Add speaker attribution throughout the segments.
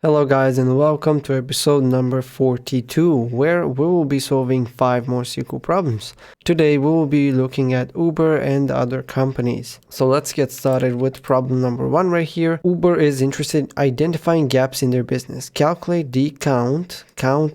Speaker 1: Hello guys and welcome to episode number 42, where we will be solving 5 more SQL problems. Today we will be looking at Uber and other companies. So let's get started with problem number 1 right here. Uber is interested in identifying gaps in their business. Calculate the count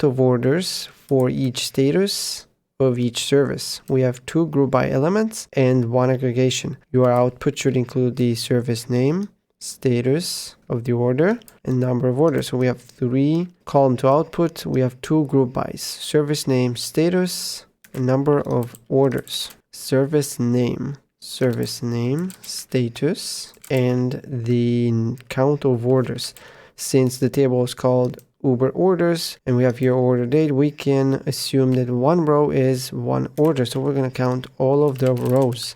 Speaker 1: of orders for each status of each service. We have 2 group by elements and 1 aggregation. Your output should include the service name, status of the order, and number of orders. So we have 3 column to output. We have 2 group bys: service name, status, and number of orders. Service name, status, and the count of orders. Since the table is called Uber orders and we have here order date, we can assume that one row is one order. So we're going to count all of the rows.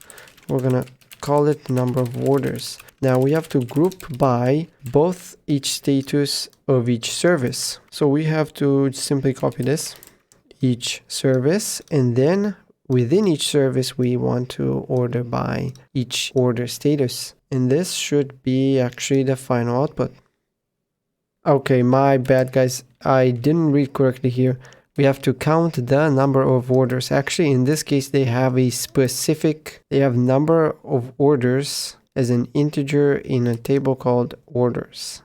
Speaker 1: We're going to call it number of orders. Now we have to group by both each status of each service. So we have to simply copy this, each service, and then within each service we want to order by each order status. And this should be actually the final output. Okay, my bad guys, I didn't read correctly here. We have to count the number of orders. Actually, in this case, they have number of orders as an integer in a table called orders.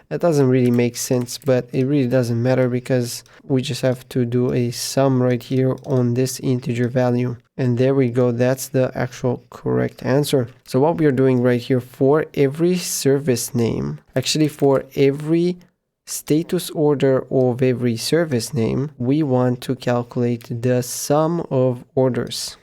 Speaker 1: That doesn't really make sense, but it really doesn't matter because we just have to do a sum right here on this integer value. And there we go. That's the actual correct answer. So what we are doing right here, for every service name, actually for every status order of every service name, we want to calculate the sum of orders.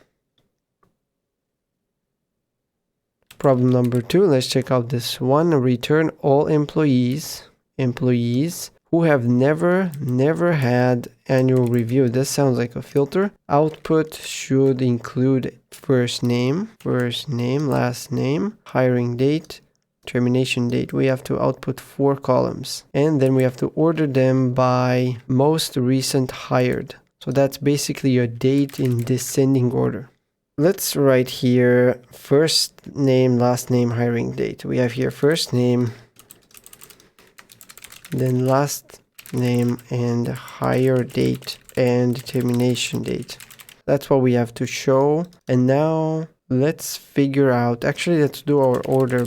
Speaker 1: Problem number 2, let's check out this one. Return all employees who have never had annual review. This sounds like a filter. Output should include first name, last name, hiring date, termination date. We have to output 4 columns, and then we have to order them by most recent hired. So that's basically a date in descending order. Let's write here first name, last name, hiring date. We have here first name, then last name, and hire date and termination date. That's what we have to show. And now let's figure out, actually let's do our order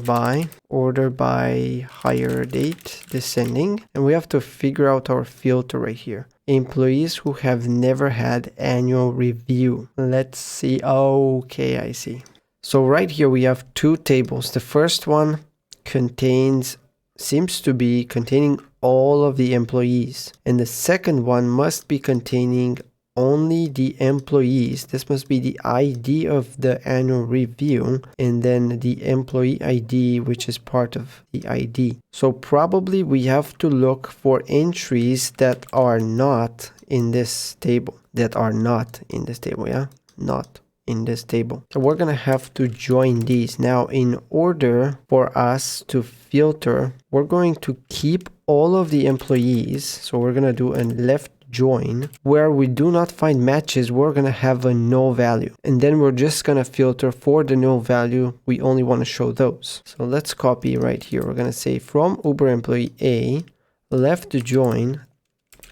Speaker 1: by hire date descending, and we have to figure out our filter right here. Employees who have never had annual review. Let's see. Okay, I see. So right here we have 2 tables. The first one seems to be containing all of the employees, and the second one must be containing only the employees. This must be the ID of the annual review, and then the employee ID, which is part of the ID. So probably we have to look for entries that are not in this table. Not in this table. So we're going to have to join these. Now, in order for us to filter, we're going to keep all of the employees. So we're going to do a left join. Where we do not find matches, we're going to have a null value. And then we're just going to filter for the null value. We only want to show those. So let's copy right here. We're going to say from Uber employee A, left join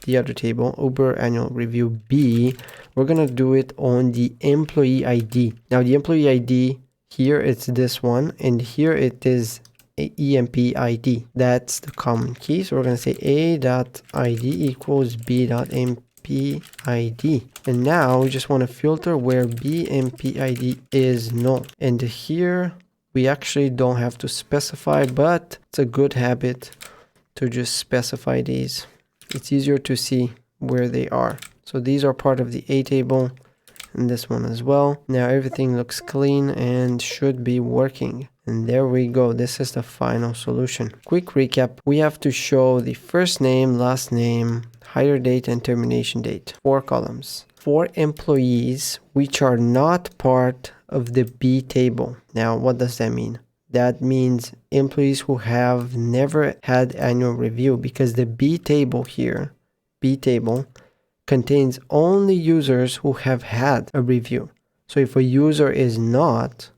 Speaker 1: the other table, Uber annual review B. We're going to do it on the employee ID. Now the employee ID here, it's this one, and here it is EMP ID. That's the common key. So we're going to say A.ID equals B.MP.ID. And now we just want to filter where BMPID is null. And here we actually don't have to specify, but it's a good habit to just specify these. It's easier to see where they are. So these are part of the A table, and this one as well. Now everything looks clean and should be working. And there we go. This is the final solution. Quick recap. We have to show the first name, last name, hire date, and termination date. 4 columns. 4 employees which are not part of the B table. Now, what does that mean? That means employees who have never had annual review, because the B table here, contains only users who have had a review. So if a user is not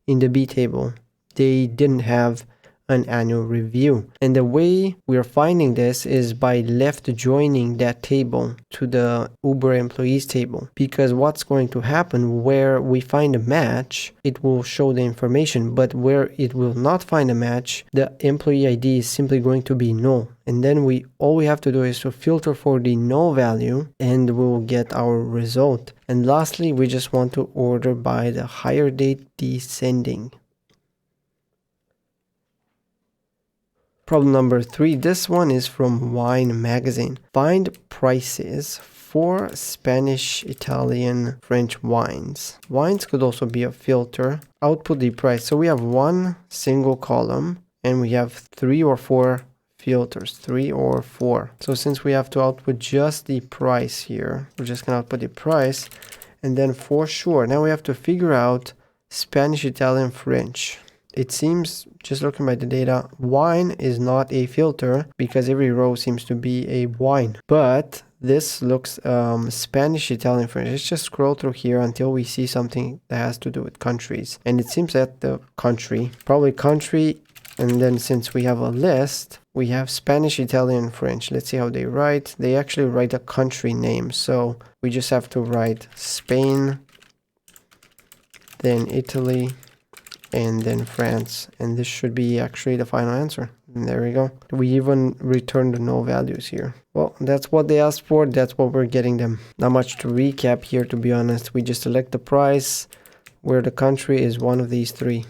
Speaker 1: in the B table, they didn't have an annual review. And the way we are finding this is by left joining that table to the Uber employees table, because what's going to happen, where we find a match, it will show the information, but where it will not find a match, the employee ID is simply going to be null. And then all we have to do is to filter for the null value and we'll get our result. And lastly, we just want to order by the hire date descending. Problem number 3, this one is from Wine Magazine. Find prices for Spanish, Italian, French wines. Wines could also be a filter. Output the price. So we have one single column and we have 3 or 4 filters, 3 or 4. So since we have to output just the price here, we're just gonna output the price, and then for sure, now we have to figure out Spanish, Italian, French. It seems, just looking by the data, wine is not a filter because every row seems to be a wine. But this looks Spanish, Italian, French. Let's just scroll through here until we see something that has to do with countries. And it seems that the country, probably country, and then since we have a list, we have Spanish, Italian, French. Let's see how they write. They actually write a country name. So we just have to write Spain, then Italy, and then France. And this should be actually the final answer. And there we go. We even returned the null values here. Well, that's what they asked for. That's what we're getting them. Not much to recap here, to be honest. We just select the price where the country is one of these 3.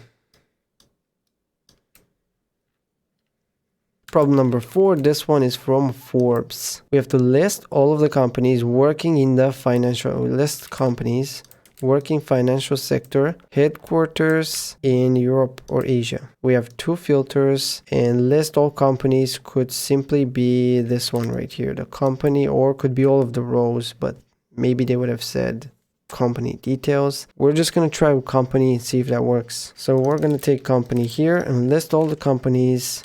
Speaker 1: Problem number 4, this one is from Forbes. We have to list all of the companies working in the working financial sector, headquarters in Europe or Asia. We have 2 filters, and list all companies could simply be this one right here, the company, or could be all of the rows, but maybe they would have said company details. We're just going to try with company and see if that works. So we're going to take company here and list all the companies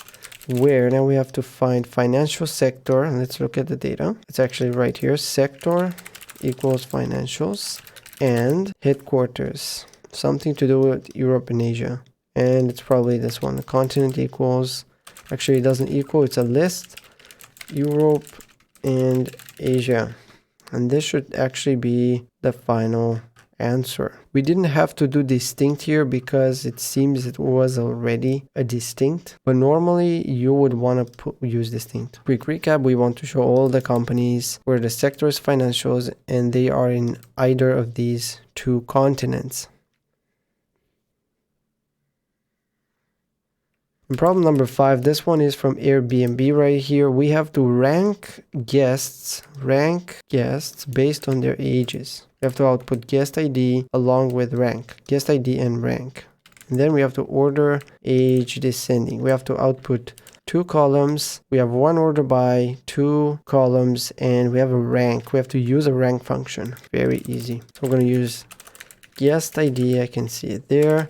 Speaker 1: where now we have to find financial sector, and let's look at the data. It's actually right here, sector equals financials, and headquarters, something to do with Europe and Asia, and it's probably this one. The continent equals, actually it doesn't equal, it's a list, Europe and Asia, and this should actually be the final answer. We didn't have to do distinct here because it seems it was already a distinct, but normally you would want to use distinct. Quick recap, we want to show all the companies where the sector is financials and they are in either of these 2 continents. And problem number 5, this one is from Airbnb right here. We have to rank guests based on their ages. We have to output guest ID along with rank, guest ID and rank. And then we have to order age descending. We have to output 2 columns. We have 1 order by, 2 columns, and we have a rank. We have to use a rank function. Very easy. So we're going to use guest ID. I can see it there.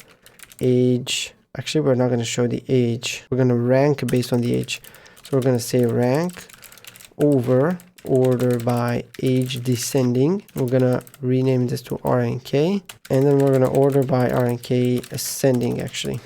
Speaker 1: Age. Actually, we're not going to show the age. We're going to rank based on the age. So we're going to say rank over order by age descending. We're going to rename this to RNK. And then we're going to order by RNK ascending, actually.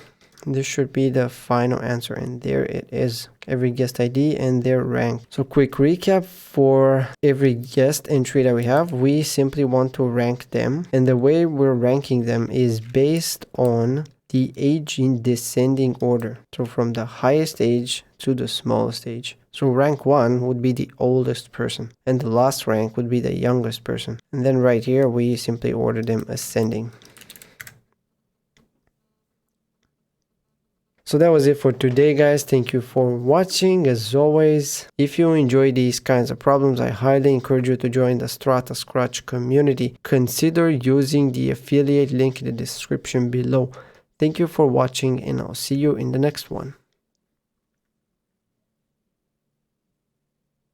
Speaker 1: This should be the final answer. And there it is. Every guest ID and their rank. So quick recap for every guest entry that we have. We simply want to rank them. And the way we're ranking them is based on the age in descending order. So from the highest age to the smallest age. So rank 1 would be the oldest person and the last rank would be the youngest person. And then right here we simply order them ascending. So that was it for today, guys. Thank you for watching. As always, if you enjoy these kinds of problems, I highly encourage you to join the StrataScratch community. Consider using the affiliate link in the description below. Thank you for watching and I'll see you in the next one.